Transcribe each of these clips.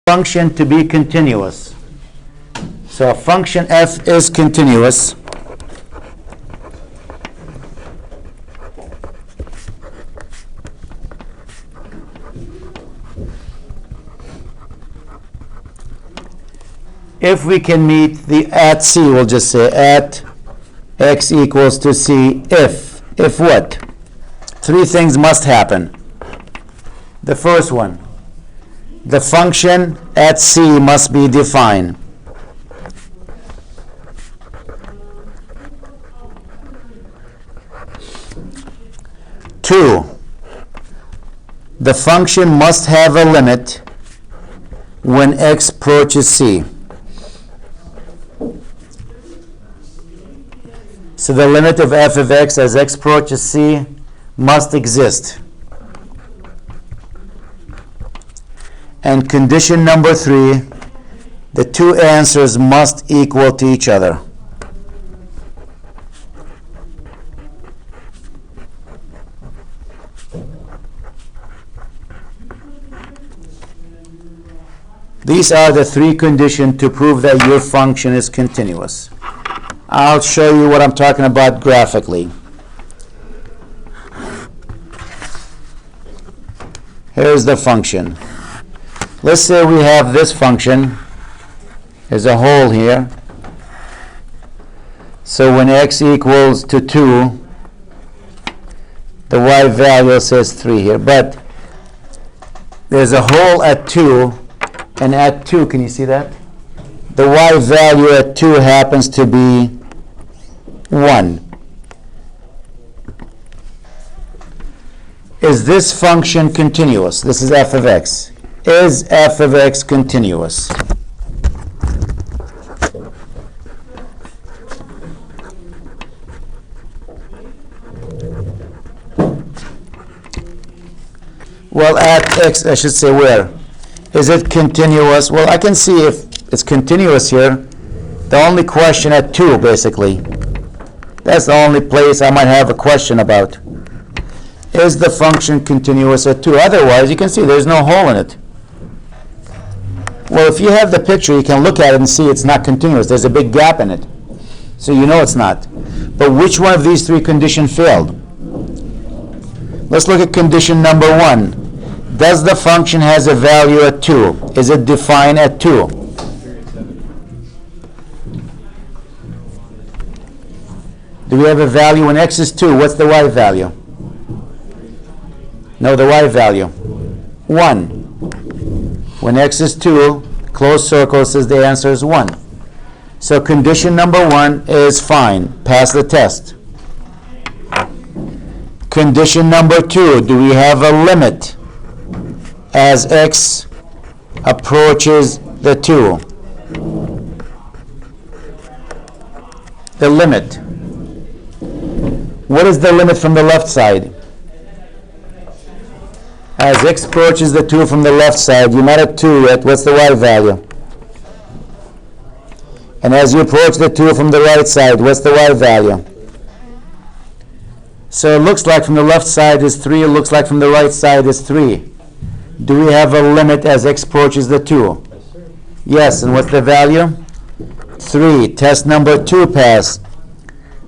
function to be continuous. So a function f is continuous. If we can meet the at c, we'll just say at x equals to c if what? Three things must happen. The first one, the function at c must be defined. Two, the function must have a limit when x approaches c. So the limit of f of x as x approaches c must exist. And condition number 3, the two answers must equal to each other. These are the three conditions to prove that your function is continuous. I'll show you what I'm talking about graphically. Here's the function. Let's say we have this function. There's a hole here. So when x equals to 2, the y value says 3 here. But there's a hole at 2, and at 2, can you see that? The y value at 2 happens to be 1. Is this function continuous? This is f of x. Is f of x continuous? Well, at x, I should say where? Is it continuous? Well, I can see if it's continuous here. The only question at 2, basically. That's the only place I might have a question about. Is the function continuous at 2? Otherwise, you can see there's no hole in it. Well, if you have the picture, you can look at it and see it's not continuous. There's a big gap in it. So you know it's not. But which one of these three conditions failed? Let's look at condition number 1. Does the function has a value at 2? Is it defined at 2? Do we have a value when x is 2? What's the y value? No, the y value. 1. When x is 2, closed circle says the answer is 1. So condition number 1 is fine. Pass the test. Condition number 2, do we have a limit as x approaches the 2? The limit. What is the limit from the left side? As x approaches the 2 from the left side, you're not at 2 yet. What's the y value? And as you approach the 2 from the right side, what's the y value? So it looks like from the left side is 3. It looks like from the right side is 3. Do we have a limit as x approaches the 2? Yes, and what's the value? 3. Test number 2 passed.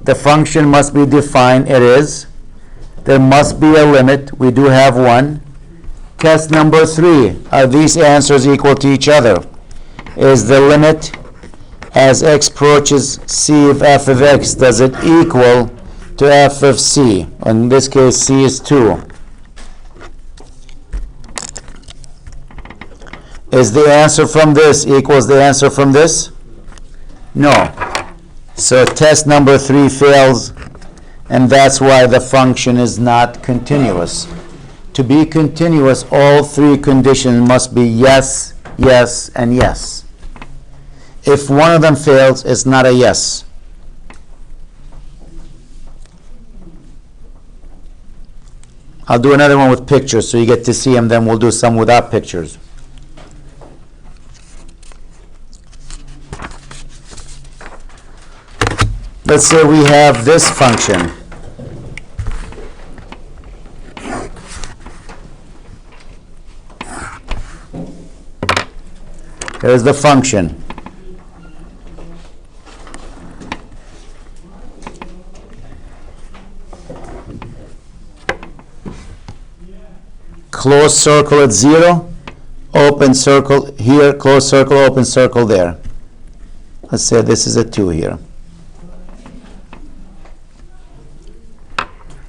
The function must be defined. It is. There must be a limit. We do have one. Test number 3. Are these answers equal to each other? Is the limit as x approaches c of f of x, does it equal to f of c? In this case, c is 2. Is the answer from this equals the answer from this? No. So test number 3 fails, and that's why the function is not continuous. To be continuous, all three conditions must be yes, yes, and yes. If one of them fails, it's not a yes. I'll do another one with pictures so you get to see them, then we'll do some without pictures. Let's say we have this function. Here's the function. Close circle at 0, open circle here, close circle, open circle there. Let's say this is a 2 here.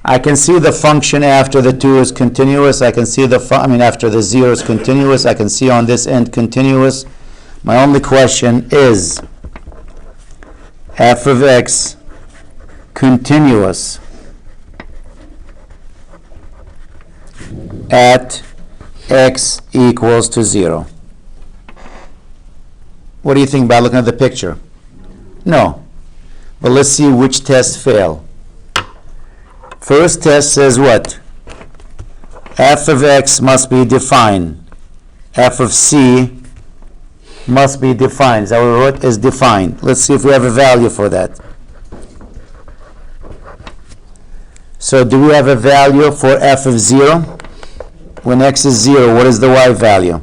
I can see the function after the 2 is continuous. I can see after the 0 is continuous. I can see on this end continuous. My only question is, f of x continuous at x equals to 0. What do you think by looking at the picture? No. But let's see which tests fail. First test says what? F of x must be defined. F of c must be defined. Is that what we wrote? Is defined. Let's see if we have a value for that. So do we have a value for f of 0? When x is 0, what is the y value?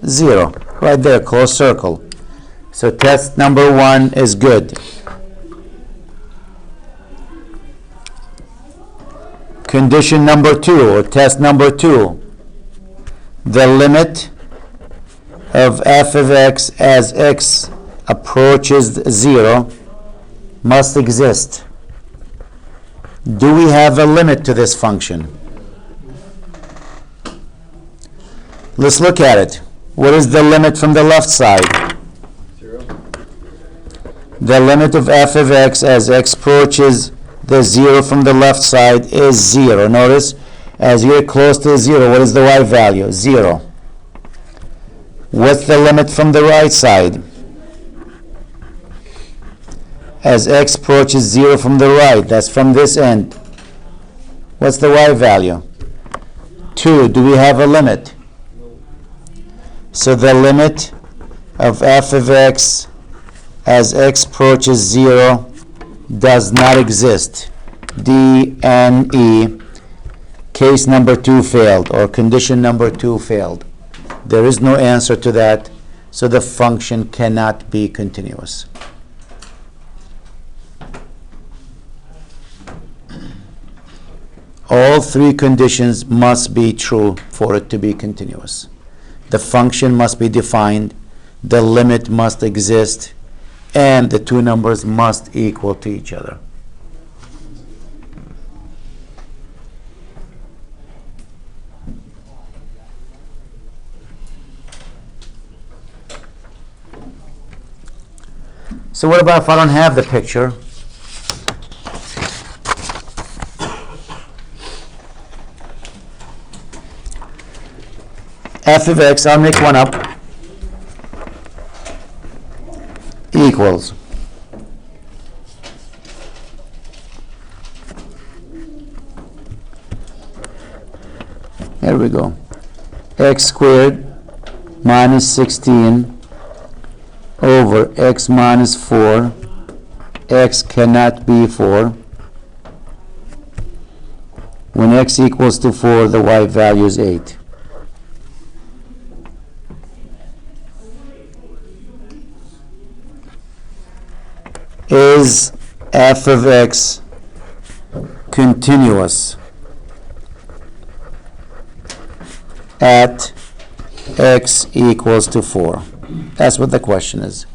0. Right there, close circle. So test number 1 is good. Condition number 2, or test number 2, the limit of f of x as x approaches 0 must exist. Do we have a limit to this function? Let's look at it. What is the limit from the left side? 0. The limit of f of x as x approaches the 0 from the left side is 0. Notice, as you get close to 0, what is the y value? 0. What's the limit from the right side? As x approaches 0 from the right, that's from this end. What's the y value? 2. Do we have a limit? So the limit of f of x as x approaches 0 does not exist. D and E. Case number 2 failed, or condition number 2 failed. There is no answer to that, so the function cannot be continuous. All 3 conditions must be true for it to be continuous. The function must be defined, the limit must exist, and the 2 numbers must equal to each other. So what about if I don't have the picture? F of x, I'll make one up, equals there we go, x squared minus 16 over x minus 4. X cannot be 4. When x equals to 4, the y value is 8. Is f of x continuous at x equals to 4? That's what the question is.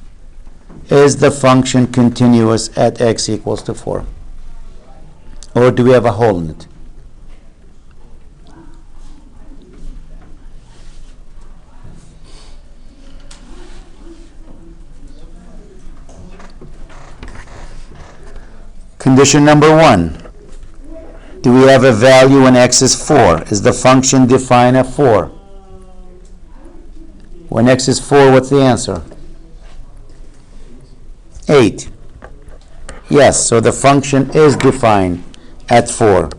Is the function continuous at x equals to 4? Or do we have a hole in it? Condition number 1. Do we have a value when x is 4? Is the function defined at 4? When x is 4, what's the answer? 8. Yes, so the function is defined at 4.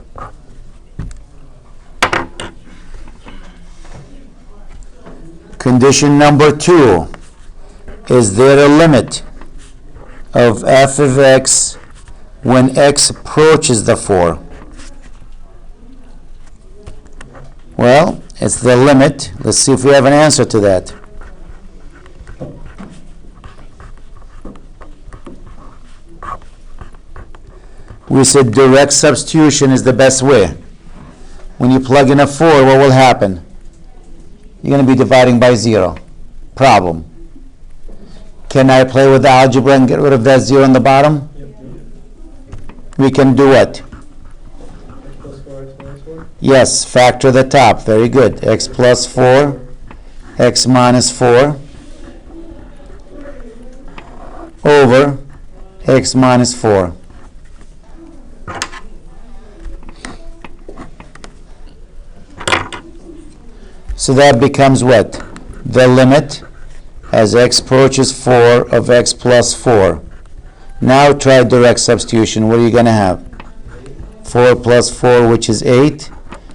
Condition number 2. Is there a limit of f of x when x approaches the 4? Well, it's the limit. Let's see if we have an answer to that. We said direct substitution is the best way. When you plug in a 4, what will happen? You're going to be dividing by 0. Problem. Can I play with the algebra and get rid of that 0 on the bottom? We can do what? Yes, factor the top. Very good. X plus 4, x minus 4, over x minus 4. So that becomes what? The limit as x approaches 4 of x plus 4. Now try direct substitution. What are you going to have? 4 plus 4, which is 8.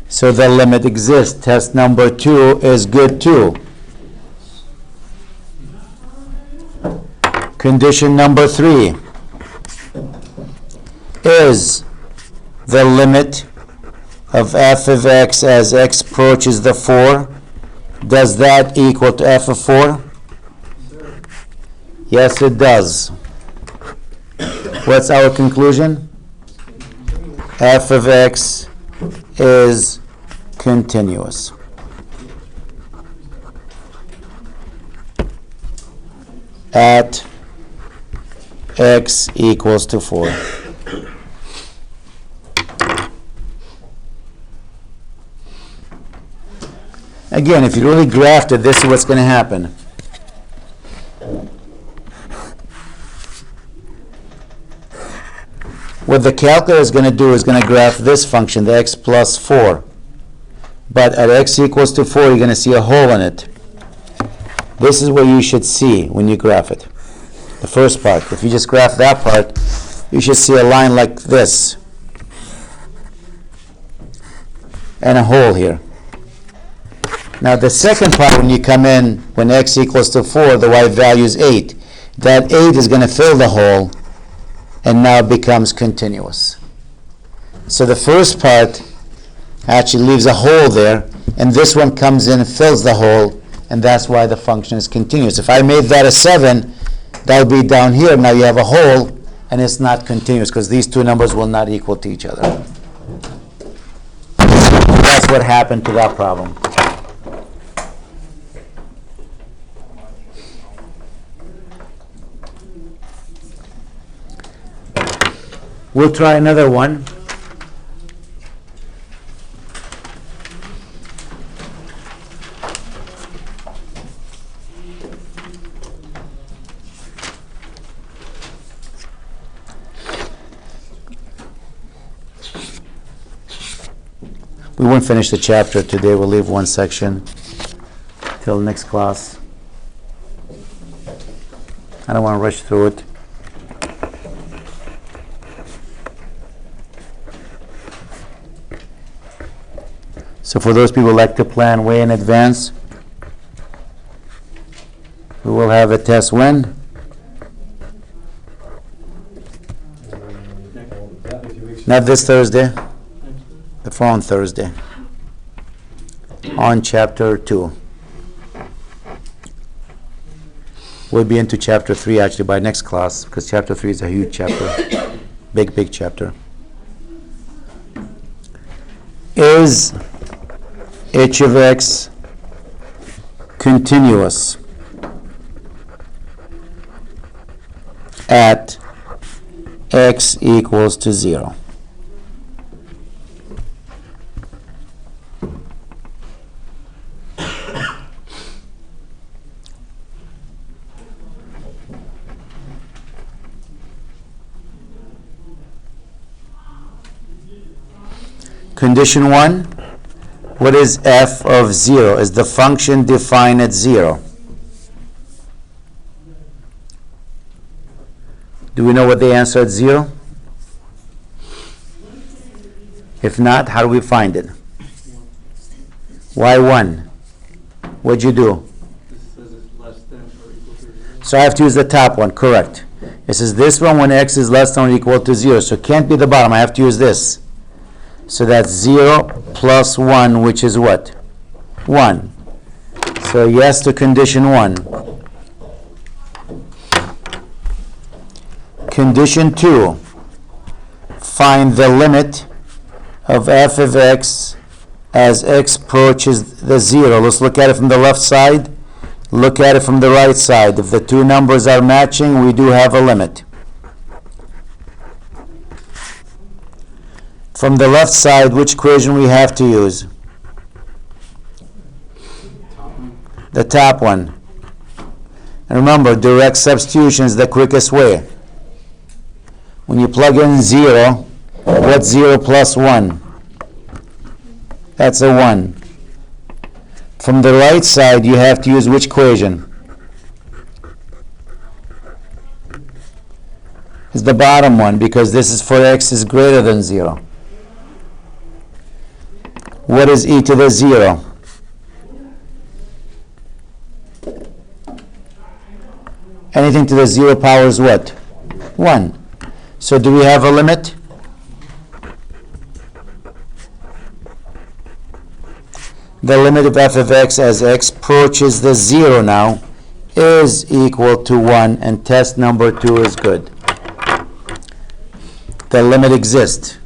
So the limit exists. Test number 2 is good too. Condition number 3 is the limit of f of x as x approaches the 4. Does that equal to f of 4? Yes, it does. What's our conclusion? F of x is continuous. At x equals to 4. Again, if you really graphed it, this is what's going to happen. What the calculator is going to do is going to graph this function, the x plus 4. But at x equals to 4, you're going to see a hole in it. This is what you should see when you graph it. The first part. If you just graph that part, you should see a line like this. And a hole here. Now the second part, when you come in, when x equals to 4, the y value is 8. That 8 is going to fill the hole, and now it becomes continuous. So the first part actually leaves a hole there, and this one comes in and fills the hole, and that's why the function is continuous. If I made that a 7, that would be down here. Now you have a hole, and it's not continuous, because these two numbers will not equal to each other. That's what happened to that problem. We'll try another one. We won't finish the chapter today. We'll leave one section till next class. I don't want to rush through it. So for those people who like to plan way in advance, we will have a test when? Not this Thursday, the following Thursday, on chapter 2. We'll be into chapter 3 actually by next class, because chapter 3 is a huge chapter, big chapter. Is h of x continuous at x equals to 0? Condition 1. What is f of 0? Is the function defined at 0? Do we know what the answer at 0? If not, how do we find it? Why 1? What'd you do? This says it's less than or equal to 0. So I have to use the top one, correct. It says this one when x is less than or equal to 0. So it can't be the bottom. I have to use this. So that's 0 plus 1, which is what? 1. So yes to condition 1. Condition 2. find the limit of f of x as x approaches the 0. Let's look at it from the left side. Look at it from the right side. If the two numbers are matching, we do have a limit. From the left side, which equation we have to use? The top one. And remember, direct substitution is the quickest way. When you plug in 0, what's 0 plus 1? That's a 1. From the right side, you have to use which equation? It's the bottom one, because this is for x is greater than 0. What is e to the 0? Anything to the 0 power is what? 1. So do we have a limit? The limit of f of x as x approaches the 0 now is equal to 1, and test number 2 is good. The limit exists.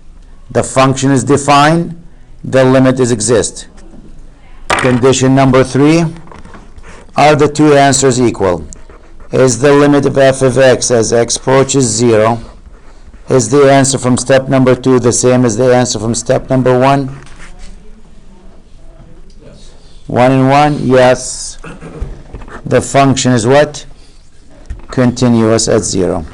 The function is defined. The limit exists. Condition number 3, are the two answers equal? Is the limit of f of x as x approaches 0, is the answer from step number 2 the same as the answer from step number 1? Yes. 1 and 1? Yes. The function is what? Continuous at 0.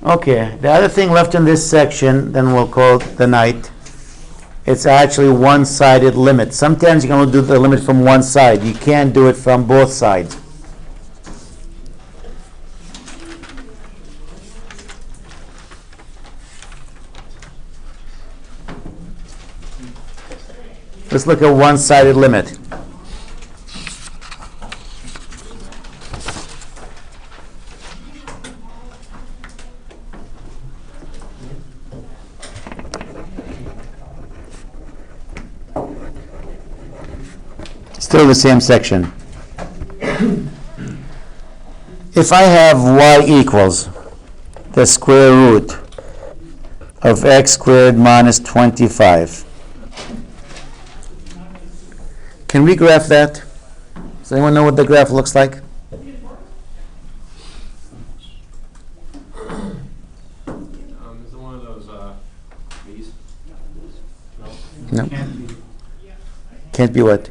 Okay, the other thing left in this section, then we'll call it the night. It's actually one-sided limit. Sometimes you can only do the limit from one side. You can't do it from both sides. Let's look at one-sided limit. Still the same section. If I have y equals the square root of x squared minus 25, can we graph that? Does anyone know what the graph looks like? Is it one of those these? No. Can't be what?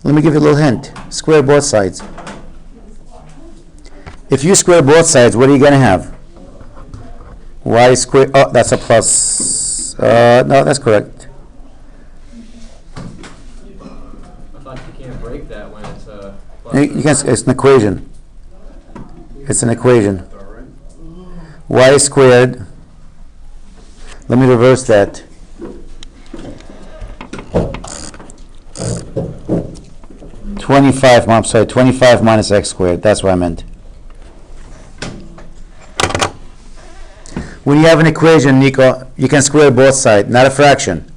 Let me give you a little hint. Square both sides. If you square both sides, what are you going to have? Y squared. Oh, that's a plus. No, that's correct. I thought you can't break that when it's a plus. You can, it's an equation. It's an equation. Y squared. Let me reverse that. I'm sorry, 25 minus x squared. That's what I meant. When you have an equation, Nico, you can square both sides, not a fraction.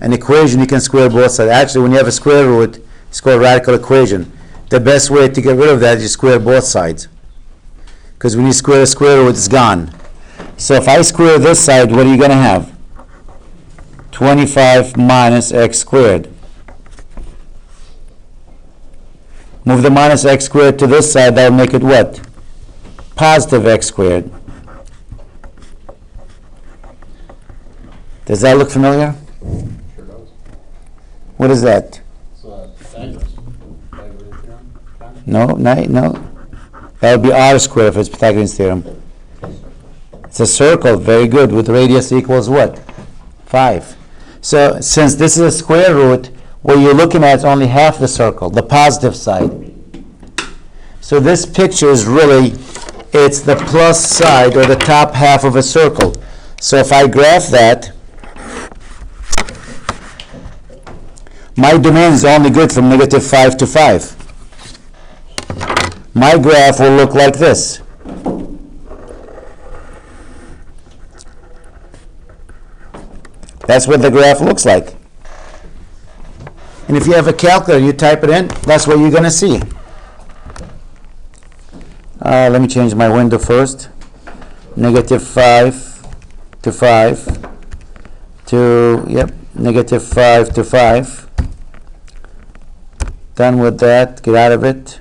An equation, you can square both sides. Actually, when you have a square root, it's called a radical equation. The best way to get rid of that is you square both sides. Because when you square a square root, it's gone. So if I square this side, what are you going to have? 25 minus x squared. Move the minus x squared to this side, that'll make it what? Positive x squared. Does that look familiar? Sure does. What is that? So Pythagoras. Pythagorean theorem? No. That would be r squared if it's Pythagorean theorem. It's a circle, very good, with radius equals what? 5. So since this is a square root, what you're looking at is only half the circle, the positive side. So this picture is really, it's the plus side or the top half of a circle. So if I graph that, My domain is only good from negative 5 to 5. My graph will look like this. That's what the graph looks like. And if you have a calculator, you type it in, that's what you're going to see. Let me change my window first. Negative 5 to 5 to, yep, negative 5 to 5. Done with that, get out of it.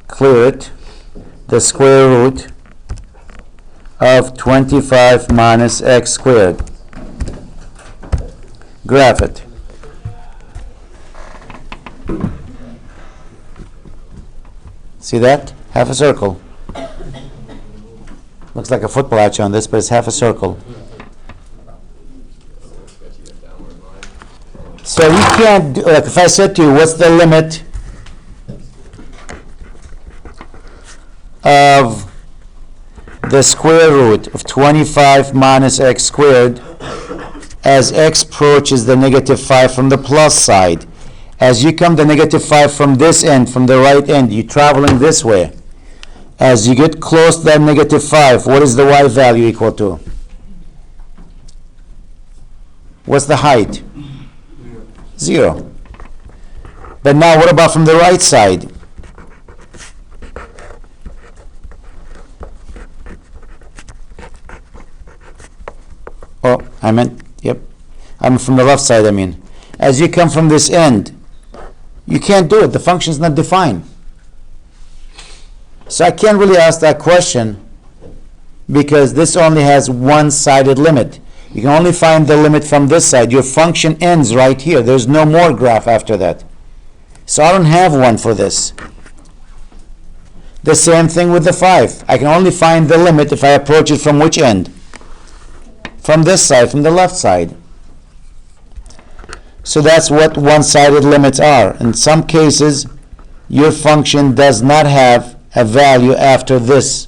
Clear it. The square root of 25 minus x squared. Graph it. See that? Half a circle. Looks like a football actually on this, but it's half a circle. So you can't, like if I said to you, what's the limit of the square root of 25 minus x squared as x approaches the negative 5 from the plus side? As you come to negative 5 from this end, from the right end, you're traveling this way. As you get close to that negative 5, what is the y value equal to? What's the height? 0. But now what about from the right side? Oh, I meant, yep. I'm from the left side, I mean. As you come from this end, you can't do it. The function is not defined. So I can't really ask that question because this only has one-sided limit. You can only find the limit from this side. Your function ends right here. There's no more graph after that. So I don't have one for this. The same thing with the 5. I can only find the limit if I approach it from which end? From this side, from the left side. So that's what one-sided limits are. In some cases, your function does not have a value after this.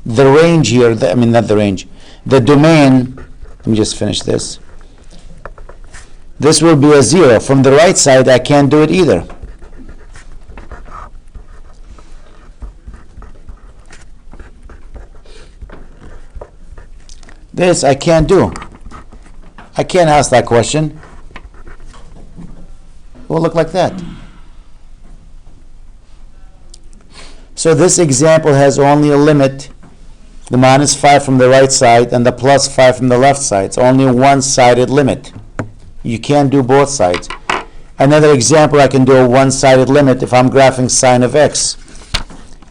The range here, I mean not the range, the domain, let me just finish this. This will be a 0. From the right side, I can't do it either. This I can't do. I can't ask that question. It will look like that. So this example has only a limit, the minus 5 from the right side and the plus 5 from the left side. It's only a one-sided limit. You can't do both sides. Another example, I can do a one-sided limit if I'm graphing sine of x.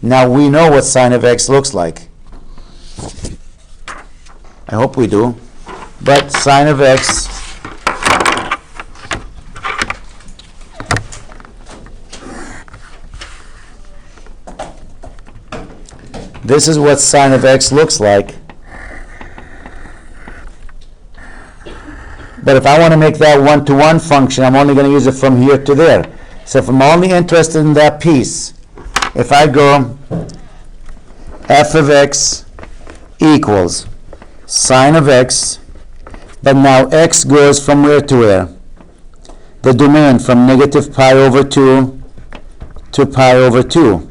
Now we know what sine of x looks like. I hope we do. But sine of x this is what sine of x looks like. But if I want to make that one-to-one function, I'm only going to use it from here to there. So if I'm only interested in that piece, if I go f of x equals sine of x, but now x goes from where to where? The domain from negative pi over 2 to pi over 2.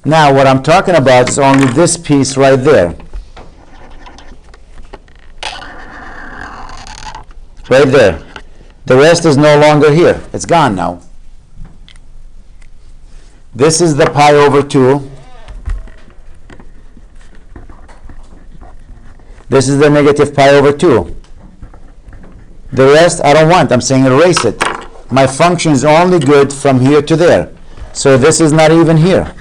Now what I'm talking about is only this piece right there. Right there. The rest is no longer here. It's gone now. This is the pi over 2. This is the negative pi over 2. The rest I don't want. I'm saying erase it. My function is only good from here to there. So this is not even here.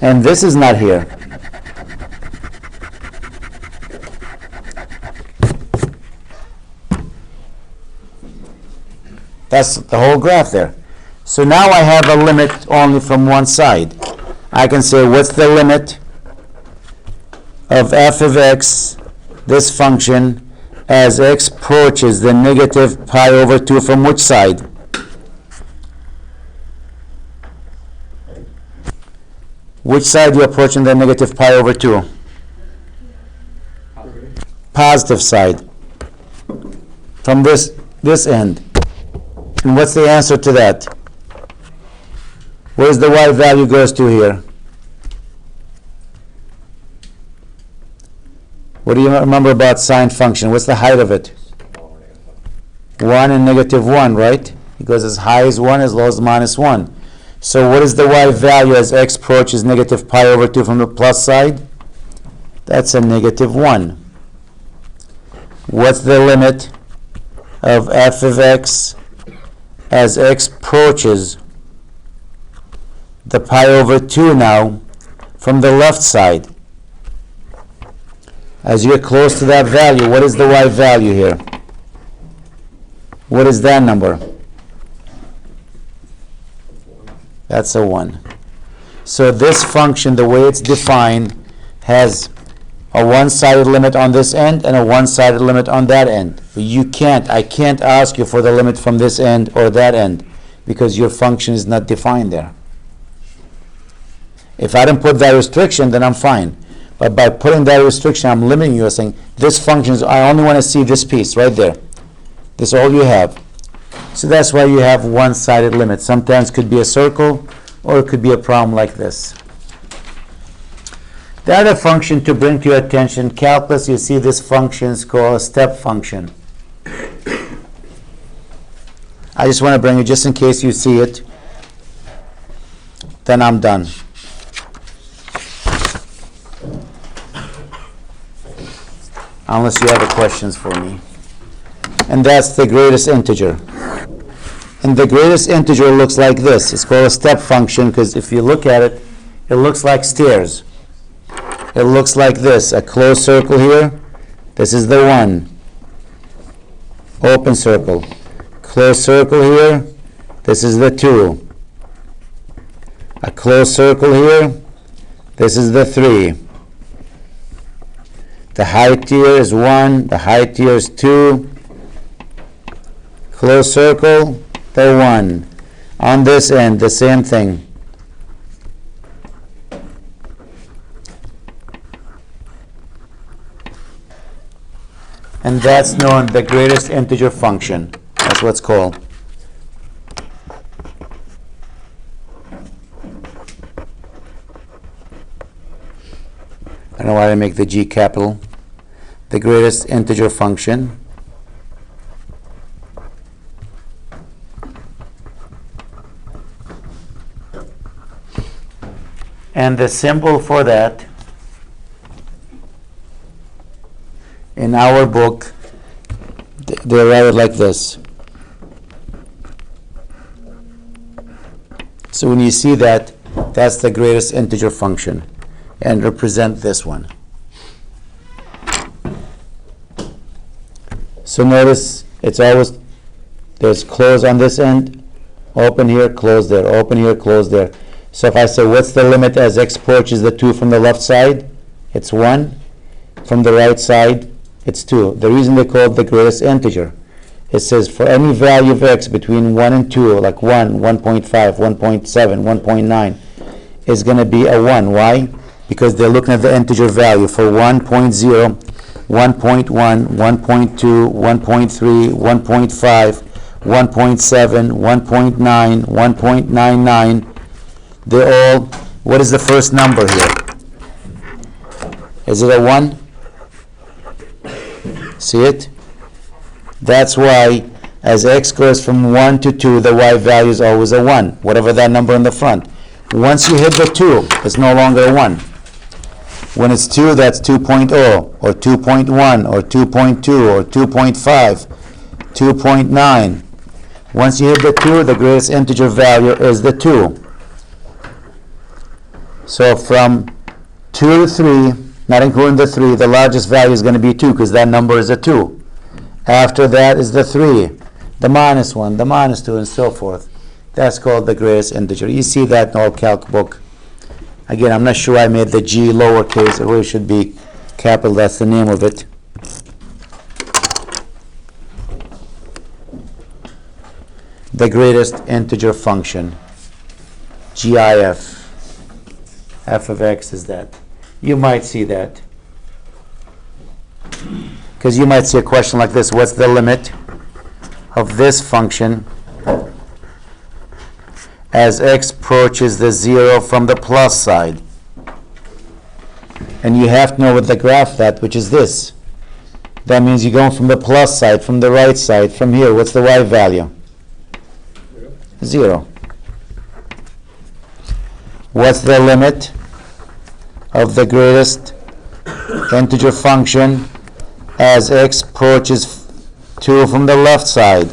And this is not here. That's the whole graph there. So now I have a limit only from one side. I can say what's the limit of f of x, this function, as x approaches the negative pi over 2 from which side? Which side are you approaching the negative pi over 2? positive side, from this end. And what's the answer to that? Where's the y value goes to here? What do you remember about sine function? What's the height of it? 1 and negative 1, right? It goes as high as 1, as low as minus 1. So what is the y value as x approaches negative pi over 2 from the plus side? That's a negative 1. What's the limit of f of x as x approaches the pi over 2 now from the left side? As you get close to that value, what is the y value here? What is that number? That's a 1. So this function, the way it's defined, has a one-sided limit on this end and a one-sided limit on that end. I can't ask you for the limit from this end or that end because your function is not defined there. If I didn't put that restriction, then I'm fine. But by putting that restriction, I'm limiting you, saying this function is, I only want to see this piece right there. This is all you have. So that's why you have one-sided limit. Sometimes it could be a circle, or it could be a problem like this. The other function to bring to your attention, calculus, you see this function is called a step function. I just want to bring it just in case you see it. Then I'm done. Unless you have any questions for me. And that's the greatest integer. And the greatest integer looks like this. It's called a step function because if you look at it, it looks like stairs. It looks like this. A closed circle here. This is the 1. Open circle. Closed circle here. This is the 2. A closed circle here. This is the 3. The height here is 1. The height here is 2. Closed circle, the 1. On this end, the same thing. And that's known the greatest integer function. That's what it's called. I don't know why I make the G capital. The greatest integer function. And the symbol for that in our book, they write it like this. So when you see that, that's the greatest integer function, and represent this one. So notice it's always, there's close on this end, open here, close there, open here, close there. So if I say what's the limit as x approaches the 2 from the left side, it's 1. From the right side, it's 2. The reason they call it the greatest integer, it says for any value of x between 1 and 2, like 1, 1.5, 1.7, 1.9, is going to be a 1. Why? Because they're looking at the integer value. For 1.0, 1.1, 1.2, 1.3, 1.5, 1.7, 1.9, 1.99, they're all, what is the first number here? Is it a 1? See it? That's why as x goes from 1 to 2, the y value is always a 1, whatever that number in the front. Once you hit the 2, it's no longer a 1. When it's 2, that's 2.0, or 2.1, or 2.2, or 2.5, 2.9. Once you hit the 2, the greatest integer value is the 2. So from 2 to 3, not including the 3, the largest value is going to be 2 because that number is a 2. After that is the 3, the minus 1, the minus 2, and so forth. That's called the greatest integer. You see that in our calc book. Again, I'm not sure I made the G lowercase. It really should be capital. That's the name of it. The greatest integer function, GIF. F of x is that. You might see that. Because you might see a question like this: what's the limit of this function as x approaches the 0 from the plus side? And you have to know with the graph that, which is this. That means you're going from the plus side, from the right side, from here. What's the y value? 0. What's the limit of the greatest integer function as x approaches 2 from the left side?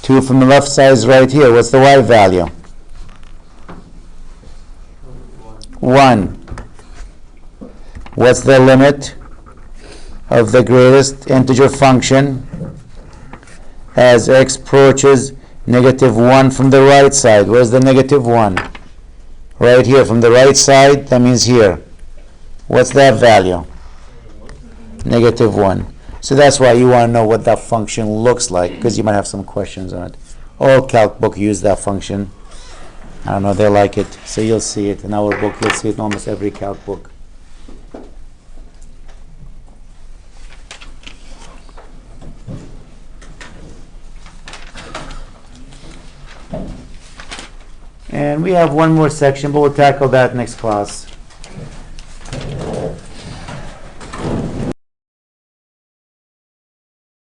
2 from the left side is right here. What's the y value? 1. What's the limit of the greatest integer function as x approaches -1 from the right side? Where's the -1? Right here, from the right side, that means here. What's that value? -1. So that's why you want to know what that function looks like, because you might have some questions on it. All calc book use that function. I don't know, they like it. So you'll see it in our book. You'll see it in almost every calc book. And we have one more section, but we'll tackle that next class.